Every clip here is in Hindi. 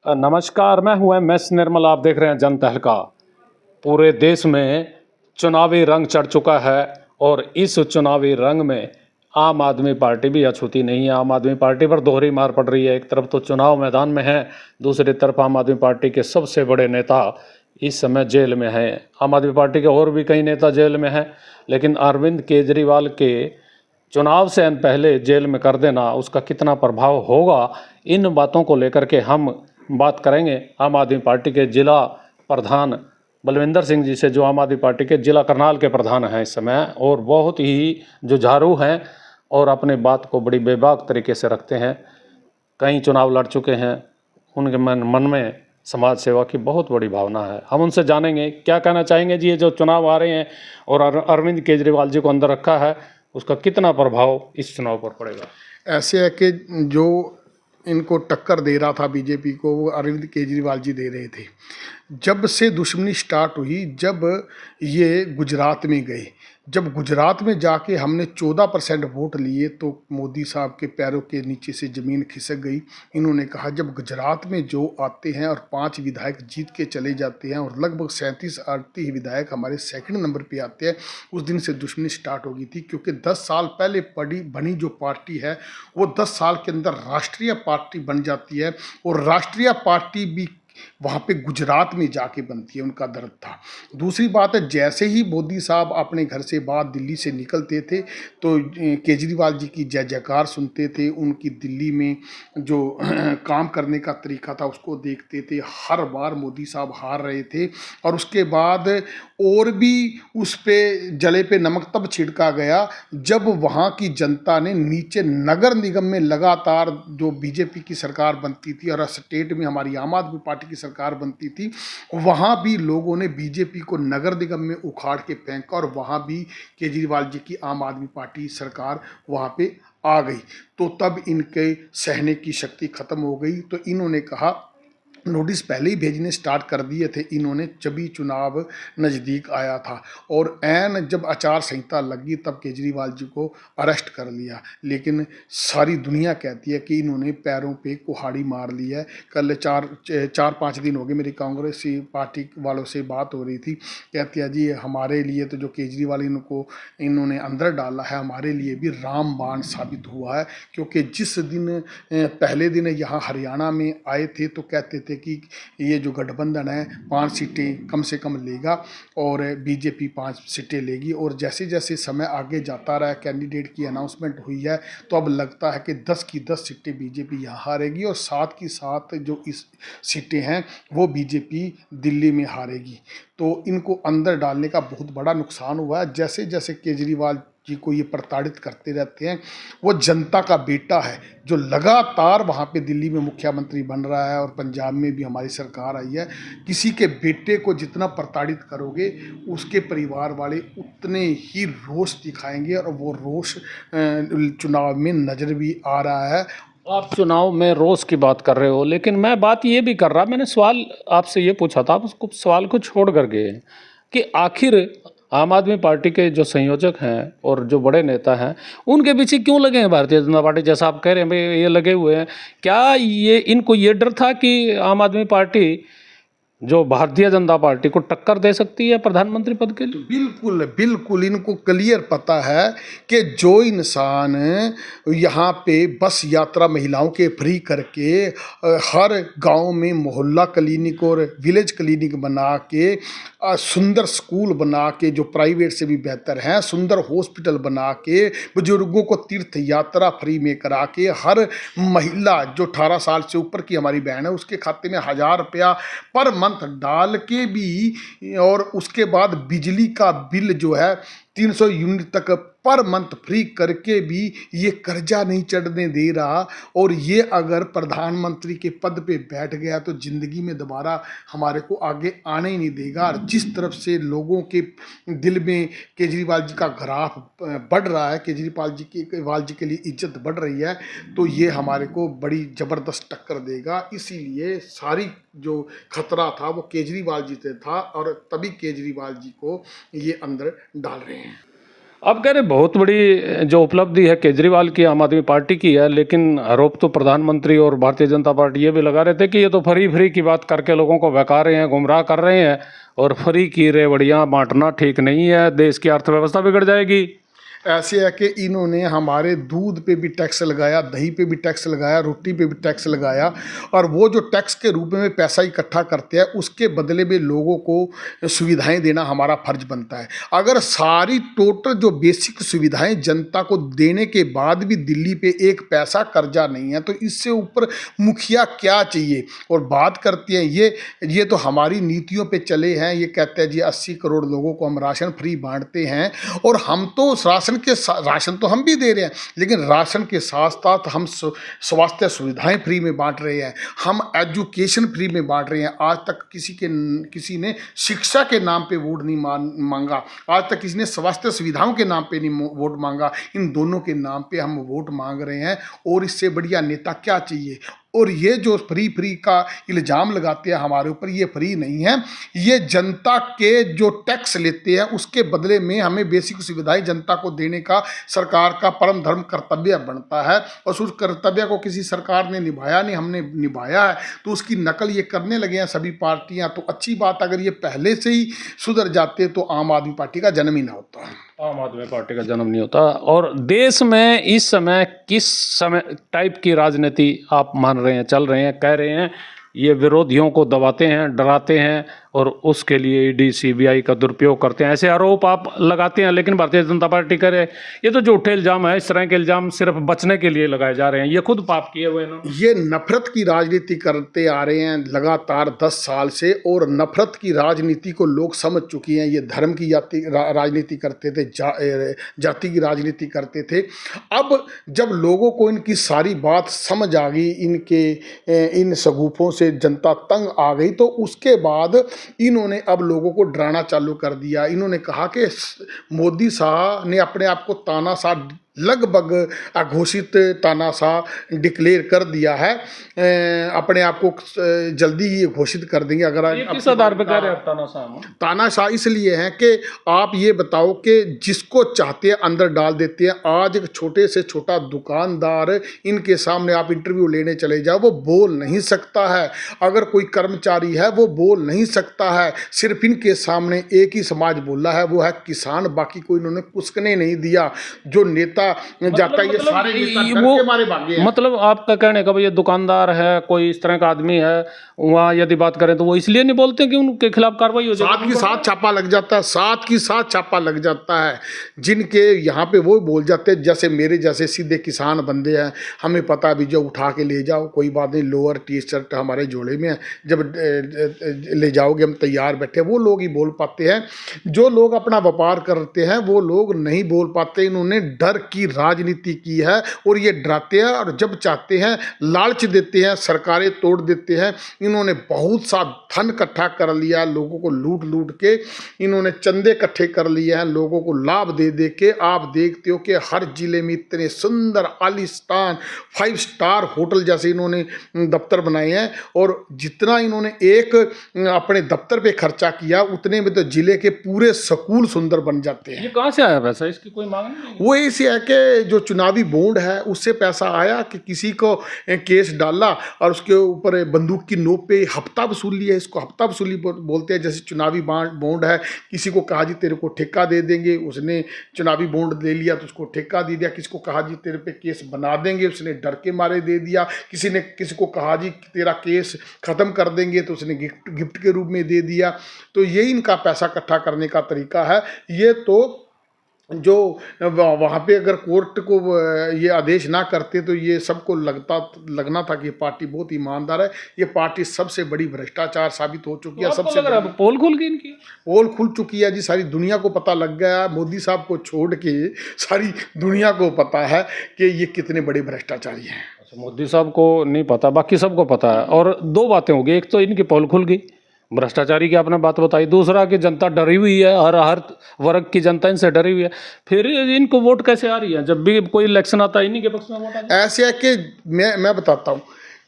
नमस्कार, मैं हूं MS निर्मल। आप देख रहे हैं जन तहलका। पूरे देश में चुनावी रंग चढ़ चुका है और इस चुनावी रंग में आम आदमी पार्टी भी अछूती नहीं है। आम आदमी पार्टी पर दोहरी मार पड़ रही है। एक तरफ तो चुनाव मैदान में है, दूसरी तरफ आम आदमी पार्टी के सबसे बड़े नेता इस समय जेल में हैं। आम आदमी पार्टी के और भी कई नेता जेल में हैं, लेकिन अरविंद केजरीवाल के चुनाव से पहले जेल में कर देना, उसका कितना प्रभाव होगा, इन बातों को लेकर के हम बात करेंगे आम आदमी पार्टी के जिला प्रधान बलविंदर सिंह जी से, जो आम आदमी पार्टी के जिला करनाल के प्रधान हैं इस समय, और बहुत ही जुझारू हैं और अपने बात को बड़ी बेबाक तरीके से रखते हैं। कई चुनाव लड़ चुके हैं, उनके मन में समाज सेवा की बहुत बड़ी भावना है। हम उनसे जानेंगे क्या कहना चाहेंगे जी। ये जो चुनाव आ रहे हैं और अरविंद केजरीवाल जी को अंदर रखा है, उसका कितना प्रभाव इस चुनाव पर पड़ेगा। ऐसे है कि जो इनको टक्कर दे रहा था बीजेपी को, वो अरविंद केजरीवाल जी दे रहे थे। जब से दुश्मनी स्टार्ट हुई, जब ये गुजरात में गए, जब गुजरात में जाके हमने 14% वोट लिए, तो मोदी साहब के पैरों के नीचे से ज़मीन खिसक गई। इन्होंने कहा जब गुजरात में जो आते हैं और 5 विधायक जीत के चले जाते हैं और लगभग 37-38 विधायक हमारे सेकंड नंबर पे आते हैं, उस दिन से दुश्मनी स्टार्ट हो गई थी। क्योंकि 10 साल पहले बनी जो पार्टी है, वो 10 साल के अंदर राष्ट्रीय पार्टी बन जाती है, और राष्ट्रीय पार्टी भी वहाँ पे गुजरात में जाके बनती है। उनका दर्द था। दूसरी बात है, जैसे ही मोदी साहब अपने घर से बाहर दिल्ली से निकलते थे, तो केजरीवाल जी की जय जयकार सुनते थे। उनकी दिल्ली में जो काम करने का तरीका था उसको देखते थे। हर बार मोदी साहब हार रहे थे, और उसके बाद और भी उस पे जले पे नमक तब छिड़का गया जब वहाँ की जनता ने नीचे नगर निगम में लगातार जो बीजेपी की सरकार बनती थी और स्टेट में हमारी आम आदमी पार्टी की सरकार बनती थी, वहाँ भी लोगों ने बीजेपी को नगर निगम में उखाड़ के फेंका, और वहाँ भी केजरीवाल जी की आम आदमी पार्टी सरकार वहाँ पे आ गई। तो तब इनके सहने की शक्ति खत्म हो गई। तो इन्होंने कहा, नोटिस पहले ही भेजने स्टार्ट कर दिए थे इन्होंने, जब ही चुनाव नज़दीक आया था, और ऐन जब आचार संहिता लगी तब केजरीवाल जी को अरेस्ट कर लिया। लेकिन सारी दुनिया कहती है कि इन्होंने पैरों पे कुल्हाड़ी मार ली है। कल 4-5 दिन हो गए मेरी कांग्रेस पार्टी वालों से बात हो रही थी। कहती है जी हमारे लिए तो जो केजरीवाल इन्होंने अंदर डाला है, हमारे लिए भी रामबाण साबित हुआ है। क्योंकि जिस दिन पहले दिन यहाँ हरियाणा में आए थे तो कहते थे कि ये जो गठबंधन है 5 सीटें कम से कम लेगा और बीजेपी 5 सीटें लेगी, और जैसे जैसे समय आगे जाता रहा, कैंडिडेट की अनाउंसमेंट हुई है, तो अब लगता है कि 10 की 10 सीटें बीजेपी यहाँ हारेगी, और साथ की साथ जो इस सीटें हैं वो बीजेपी दिल्ली में हारेगी। तो इनको अंदर डालने का बहुत बड़ा नुकसान हुआ है। जैसे जैसे केजरीवाल जी को ये प्रताड़ित करते रहते हैं, वो जनता का बेटा है जो लगातार वहाँ पे दिल्ली में मुख्यमंत्री बन रहा है, और पंजाब में भी हमारी सरकार आई है। किसी के बेटे को जितना प्रताड़ित करोगे, उसके परिवार वाले उतने ही रोष दिखाएंगे, और वो रोष चुनाव में नज़र भी आ रहा है। आप चुनाव में रोष की बात कर रहे हो, लेकिन मैं बात ये भी कर रहा, मैंने सवाल आपसे ये पूछा था, आप उसको सवाल को छोड़ कर गए कि आखिर आम आदमी पार्टी के जो संयोजक हैं और जो बड़े नेता हैं, उनके पीछे क्यों लगे हैं भारतीय जनता पार्टी। जैसा आप कह रहे हैं भाई ये लगे हुए हैं, क्या ये इनको ये डर था कि आम आदमी पार्टी जो भारतीय जनता पार्टी को टक्कर दे सकती है प्रधानमंत्री पद के लिए। बिल्कुल बिल्कुल इनको क्लियर पता है कि जो इंसान यहाँ पे बस यात्रा महिलाओं के फ्री करके हर गांव में मोहल्ला क्लिनिक और विलेज क्लिनिक बना के, सुंदर स्कूल बना के जो प्राइवेट से भी बेहतर हैं, सुंदर हॉस्पिटल बना के, बुजुर्गों को तीर्थ यात्रा फ्री में करा के, हर महिला जो 18 साल से ऊपर की हमारी बहन है उसके खाते में 1000 रुपया पर मंथ डाल के भी, और उसके बाद बिजली का बिल जो है 300 यूनिट तक पर मंथ फ्री करके भी ये कर्जा नहीं चढ़ने दे रहा। और ये अगर प्रधानमंत्री के पद पे बैठ गया तो ज़िंदगी में दोबारा हमारे को आगे आने ही नहीं देगा। और जिस तरफ से लोगों के दिल में केजरीवाल जी का ग्राफ बढ़ रहा है, केजरीवाल जी के लिए इज्जत बढ़ रही है, तो ये हमारे को बड़ी ज़बरदस्त टक्कर देगा। इसीलिए सारी जो खतरा था वो केजरीवाल जी से था, और तभी केजरीवाल जी को ये अंदर डाल रहे हैं। अब कह रहे बहुत बड़ी जो उपलब्धि है केजरीवाल की, आम आदमी पार्टी की है, लेकिन आरोप तो प्रधानमंत्री और भारतीय जनता पार्टी ये भी लगा रहे थे कि ये तो फ्री की बात करके लोगों को बहका रहे हैं, गुमराह कर रहे हैं, और फ्री की रेवड़ियाँ बांटना ठीक नहीं है, देश की अर्थव्यवस्था बिगड़ जाएगी। ऐसे है कि इन्होंने हमारे दूध पे भी टैक्स लगाया, दही पे भी टैक्स लगाया, रोटी पे भी टैक्स लगाया, और वो जो टैक्स के रूप में पैसा इकट्ठा करते हैं उसके बदले में लोगों को सुविधाएं देना हमारा फर्ज बनता है। अगर सारी टोटल जो बेसिक सुविधाएं जनता को देने के बाद भी दिल्ली पे एक पैसा कर्जा नहीं है, तो इससे ऊपर मुखिया क्या चाहिए। और बात करते हैं ये तो हमारी नीतियों पे चले हैं, ये कहते हैं जी 80 करोड़ लोगों को हम राशन फ्री बांटते हैं, और हम तो उस राशन तो हम भी दे रहे हैं, लेकिन राशन के साथ साथ हम स्वास्थ्य सुविधाएं फ्री में बांट रहे हैं, हम एजुकेशन फ्री में बांट रहे हैं। आज तक किसी ने शिक्षा के नाम पे वोट नहीं मांगा, आज तक किसी ने स्वास्थ्य सुविधाओं के नाम पे नहीं वोट मांगा, इन दोनों के नाम पे हम वोट मांग रहे हैं। और इससे बढ़िया नेता क्या चाहिए। और ये जो फ्री का इल्ज़ाम लगाते हैं हमारे ऊपर, ये फ्री नहीं है, ये जनता के जो टैक्स लेते हैं उसके बदले में हमें बेसिक सुविधाएं जनता को देने का सरकार का परम धर्म कर्तव्य बनता है। और उस कर्तव्य को किसी सरकार ने निभाया नहीं, हमने निभाया है, तो उसकी नकल ये करने लगे हैं सभी पार्टियां। तो अच्छी बात, अगर ये पहले से ही सुधर जाते तो आम आदमी पार्टी का जन्म ही ना होता। आम आदमी पार्टी का जन्म नहीं होता। और देश में इस समय किस समय टाइप की राजनीति आप मान रहे हैं, चल रहे हैं, कह रहे हैं? ये विरोधियों को दबाते हैं, डराते हैं, और उसके लिए ईडी सीबीआई का दुरुपयोग करते हैं, ऐसे आरोप आप लगाते हैं। लेकिन भारतीय जनता पार्टी करे ये तो झूठे इल्ज़ाम है, इस तरह के इल्ज़ाम सिर्फ बचने के लिए लगाए जा रहे हैं, ये खुद पाप किए हुए हैं। ये नफरत की राजनीति करते आ रहे हैं लगातार 10 साल से, और नफरत की राजनीति को लोग समझ चुकी हैं। ये धर्म की राजनीति करते थे, जाति की राजनीति करते थे। अब जब लोगों को इनकी सारी बात समझ आ गई, इन सगुफों से जनता तंग आ गई, तो उसके बाद इन्होंने अब लोगों को डराना चालू कर दिया। इन्होंने कहा कि मोदी साहब ने अपने आप को तानाशाह, लगभग अघोषित तानाशाह डिक्लेयर कर दिया है, अपने आप को जल्दी ही घोषित कर देंगे। अगर किस आधार पर कह रहे हैं तानाशाह? इसलिए है कि आप ये बताओ कि जिसको चाहते हैं अंदर डाल देते हैं। आज एक छोटे से छोटा दुकानदार, इनके सामने आप इंटरव्यू लेने चले जाओ, वो बोल नहीं सकता है। अगर कोई कर्मचारी है वो बोल नहीं सकता है। सिर्फ इनके सामने एक ही समाज बोला है, वो है किसान, बाकी कोई इन्होंने कुसकने नहीं दिया। जो नेता जाता है, ये सारे नेता डर के मारे भागे हैं। मतलब आपका कहने का ये दुकानदार है, कोई इस तरह का आदमी है, वहाँ यदि बात करें तो वो इसलिए नहीं बोलते कि उनके खिलाफ कार्रवाई हो जाए, साथ की साथ छापा लग जाता है, साथ की साथ छापा लग जाता है। जिनके यहाँ पे वो बोल जाते हैं, जैसे मेरे जैसे सीधे किसान बंदे हैं, हमें पता है भी जो उठा के ले जाओ, कोई बात नहीं, लोअर टी शर्ट हमारे जोड़े में है, जब ले जाओगे हम तैयार बैठे, वो लोग ही बोल पाते हैं। जो लोग अपना व्यापार करते हैं वो लोग नहीं बोल पाते। इन्होंने डर की राजनीति की है, और ये डराते हैं, और जब चाहते हैं लालच देते हैं, सरकारें तोड़ देते हैं। इन्होंने बहुत सा धन इकट्ठा कर लिया, लोगों को लूट लूट के इन्होंने चंदे इकट्ठे कर लिए हैं, लोगों को लाभ दे दे के। आप देखते हो कि हर जिले में इतने सुंदर आलीशान 5 स्टार होटल जैसे इन्होंने दफ्तर बनाए हैं, और जितना इन्होंने एक अपने दफ्तर पे खर्चा किया, उतने में तो जिले के पूरे स्कूल सुंदर बन जाते हैं। ये कहाँ से आया पैसा? इसकी कोई मांग नहीं? वो ऐसे है कि जो चुनावी बॉन्ड है उससे पैसा आया, कि किसी को केस डाला और उसके ऊपर बंदूक की नोक पे हफ्ता वसूल लिया। इसको हफ्ता वसूली बोलते हैं। जैसे चुनावी बॉन्ड है, किसी को कहा जी तेरे को ठेका दे देंगे, उसने चुनावी बॉन्ड ले लिया तो उसको ठेका दे दिया। किसी को कहा जी तेरे पे केस बना देंगे, उसने डर के मारे दे दिया। किसी को कहा जी तेरा केस ख़त्म कर देंगे, तो उसने गिफ्ट के रूप में दे दिया। तो ये इनका पैसा इकट्ठा करने का तरीका है। ये तो जो वहाँ पे अगर कोर्ट को ये आदेश ना करते तो ये सबको लगना था कि ये पार्टी बहुत ईमानदार है। ये पार्टी सबसे बड़ी भ्रष्टाचार साबित हो चुकी है। सबसे पोल खुल गई इनकी, पोल खुल चुकी है जी, सारी दुनिया को पता लग गया। मोदी साहब को छोड़ के सारी दुनिया को पता है कि ये कितने बड़े भ्रष्टाचारी हैं। मोदी साहब को नहीं पता, बाकी सबको पता है। और दो बातें हो गई, एक तो इनकी पोल खुल गई, भ्रष्टाचारी की आपने बात बताई, दूसरा कि जनता डरी हुई है, हर वर्ग की जनता इनसे डरी हुई है। फिर इनको वोट कैसे आ रही है? जब भी कोई इलेक्शन आता है इन्हीं के पक्ष में वोट आता है। ऐसे है कि मैं बताता हूँ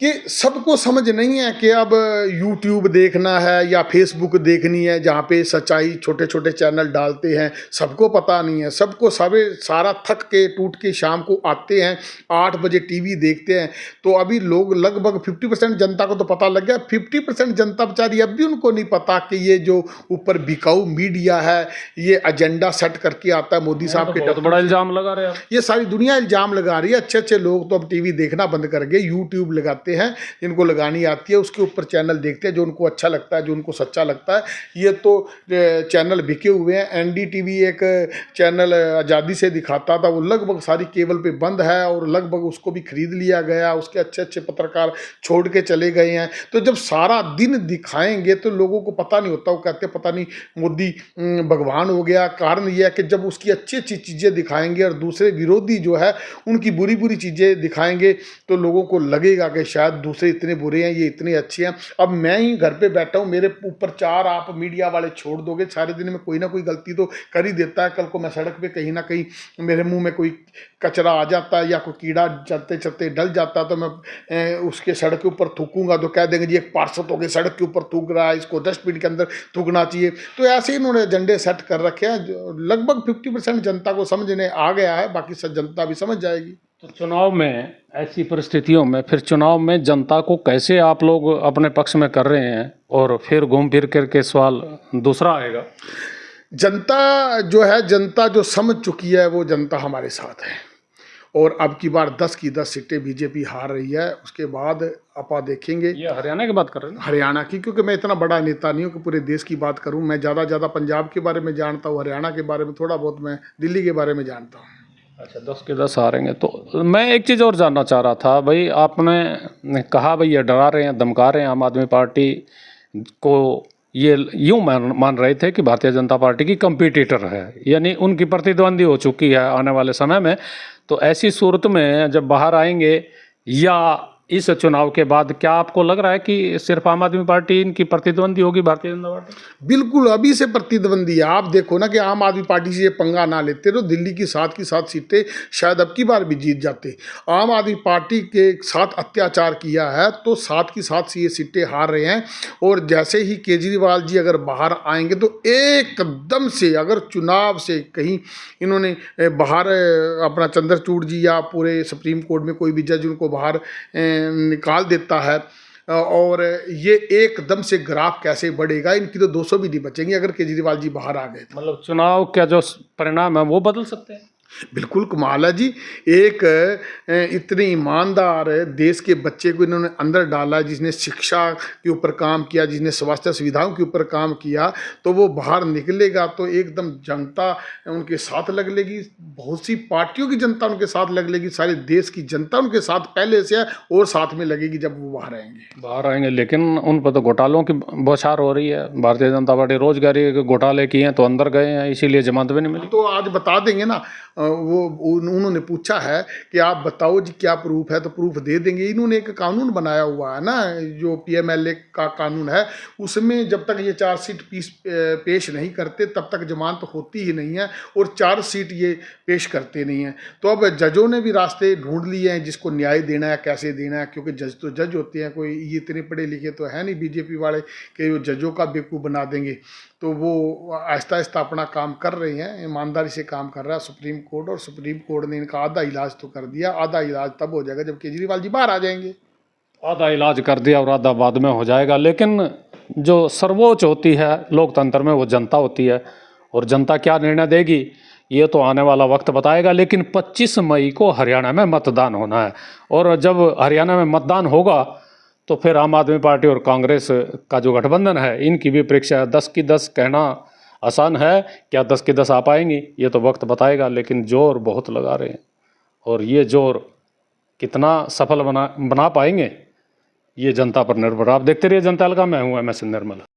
कि सबको समझ नहीं है कि अब यूट्यूब देखना है या फेसबुक देखनी है जहाँ पे सच्चाई छोटे छोटे चैनल डालते हैं, सबको पता नहीं है। सबको सारा थक के टूट के शाम को आते हैं, 8 बजे टीवी देखते हैं। तो अभी लोग लगभग 50% जनता को तो पता लग गया, 50% जनता बेचारी अब भी उनको नहीं पता कि ये जो ऊपर बिकाऊ मीडिया है ये एजेंडा सेट करके आता है मोदी साहब के। बहुत बड़ा इल्जाम लगा रहे हैं। ये सारी दुनिया इल्जाम लगा रही है। अच्छे अच्छे लोग तो अब टीवी देखना बंद कर गए, यूट्यूब लगाते हैं, जिनको लगानी आती है उसके ऊपर चैनल देखते हैं जो उनको अच्छा लगता है, जो उनको सच्चा लगता है। ये तो चैनल बिके हुए हैं। एनडीटीवी एक चैनल आज़ादी से दिखाता था, वो लगभग सारी केबल पे बंद है और लगभग उसको भी खरीद लिया गया, उसके अच्छे अच्छे पत्रकार छोड़ के चले गए हैं। तो जब सारा दिन दिखाएंगे तो लोगों को पता नहीं होता, वो कहते पता नहीं मोदी भगवान हो गया। कारण यह है कि जब उसकी अच्छी अच्छी चीज़ें दिखाएंगे और दूसरे विरोधी जो है उनकी बुरी बुरी चीज़ें दिखाएंगे तो लोगों को लगेगा कि शायद दूसरे इतने बुरे हैं, ये इतने अच्छे हैं। अब मैं ही घर पे बैठा हूँ, मेरे ऊपर 4 आप मीडिया वाले छोड़ दोगे, सारे दिन में कोई ना कोई गलती तो कर ही देता है। कल को मैं सड़क पे कहीं ना कहीं मेरे मुंह में कोई कचरा आ जाता है या कोई कीड़ा चलते चलते डल जाता है तो मैं उसके सड़क के ऊपर थूकूंगा तो कह देंगे जी एक पार्षद हो गए सड़क के ऊपर थूक रहा है, इसको डस्टबिन के अंदर थूकना चाहिए। तो ऐसे ही इन्होंने एजेंडे सेट कर रखे हैं। लगभग 50% जनता को समझने आ गया है, बाकी सब जनता भी समझ जाएगी। तो चुनाव में ऐसी परिस्थितियों में फिर चुनाव में जनता को कैसे आप लोग अपने पक्ष में कर रहे हैं? और फिर घूम फिर करके सवाल दूसरा आएगा, जनता जो है, जनता जो समझ चुकी है वो जनता हमारे साथ है और अब की बार 10 की 10 सीटें बीजेपी हार रही है। उसके बाद अपा देखेंगे। ये हरियाणा की बात कर रहे हैं? हरियाणा की, क्योंकि मैं इतना बड़ा नेता नहीं हूँ कि पूरे देश की बात करूँ। मैं ज़्यादा पंजाब के बारे में जानता हूँ, हरियाणा के बारे में थोड़ा बहुत, मैं दिल्ली के बारे में जानता हूँ। अच्छा, 10 के 10 हारेंगे। तो मैं एक चीज़ और जानना चाह रहा था भाई, आपने कहा भाई ये डरा रहे हैं, धमका रहे हैं आम आदमी पार्टी को, ये यूँ मान रहे थे कि भारतीय जनता पार्टी की कंपटीटर है, यानी उनकी प्रतिद्वंदी हो चुकी है आने वाले समय में। तो ऐसी सूरत में जब बाहर आएंगे या इस चुनाव के बाद, क्या आपको लग रहा है कि सिर्फ आम आदमी पार्टी इनकी प्रतिद्वंदी होगी भारतीय जनता पार्टी? बिल्कुल अभी से प्रतिद्वंदी है। आप देखो ना कि आम आदमी पार्टी से ये पंगा ना लेते तो दिल्ली की 7 की 7 सीटें शायद अब की बार भी जीत जाते। आम आदमी पार्टी के साथ अत्याचार किया है तो 7 की 7 ये सीटें हार रहे हैं। और जैसे ही केजरीवाल जी अगर बाहर आएंगे तो एकदम से, अगर चुनाव से कहीं इन्होंने बाहर अपना चंद्रचूड़ जी या पूरे सुप्रीम कोर्ट में कोई भी जज उनको बाहर निकाल देता है और ये एकदम से ग्राफ कैसे बढ़ेगा, इनकी तो 200 भी नहीं बचेंगे अगर केजरीवाल जी बाहर आ गए। मतलब चुनाव का जो परिणाम है वो बदल सकते हैं। बिल्कुल कमाल है जी। एक इतने ईमानदार देश के बच्चे को इन्होंने अंदर डाला, जिसने शिक्षा के ऊपर काम किया, जिसने स्वास्थ्य सुविधाओं के ऊपर काम किया, तो वो बाहर निकलेगा तो एकदम जनता उनके साथ लग लेगी। बहुत सी पार्टियों की जनता उनके साथ लग लेगी, सारे देश की जनता उनके साथ पहले से है और साथ में लगेगी जब वो बाहर आएंगे। लेकिन उन पर तो घोटालों की बौछार हो रही है। भारतीय जनता पार्टी रोजगारी के घोटाले किए हैं तो अंदर गए हैं, इसीलिए जमानत भी नहीं मिली। तो आज बता देंगे ना, वो उन्होंने पूछा है कि आप बताओ जी क्या प्रूफ है, तो प्रूफ दे देंगे। इन्होंने एक कानून बनाया हुआ है ना, जो पीएमएलए का कानून है, उसमें जब तक ये चार्जशीट पेश नहीं करते तब तक जमानत तो होती ही नहीं है और चार्जशीट ये पेश करते नहीं हैं। तो अब जजों ने भी रास्ते ढूंढ लिए हैं जिसको न्याय देना है, कैसे देना है, क्योंकि जज तो जज होते हैं, कोई ये इतने पढ़े लिखे तो है नहीं बीजेपी वाले कि वो जजों का बेवकूफ़ बना देंगे। तो वो आहिस्ता आहिस्ता अपना काम कर रहे हैं, ईमानदारी से काम कर रहा है सुप्रीम कोर्ट। और सुप्रीम कोर्ट ने इनका आधा इलाज तो कर दिया, आधा इलाज तब हो जाएगा जब केजरीवाल जी बाहर आ जाएंगे। आधा इलाज कर दिया और आधा बाद में हो जाएगा। लेकिन जो सर्वोच्च होती है लोकतंत्र में वो जनता होती है, और जनता क्या निर्णय देगी ये तो आने वाला वक्त बताएगा। लेकिन 25 मई को हरियाणा में मतदान होना है, और जब हरियाणा में मतदान होगा तो फिर आम आदमी पार्टी और कांग्रेस का जो गठबंधन है, इनकी भी परीक्षा है। 10 की 10 कहना आसान है, क्या 10 की 10 आ पाएंगी ये तो वक्त बताएगा। लेकिन जोर बहुत लगा रहे हैं, और ये जोर कितना सफल बना पाएंगे ये जनता पर निर्भर। आप देखते रहिए जनता का। मैं हूँ MS निर्मल।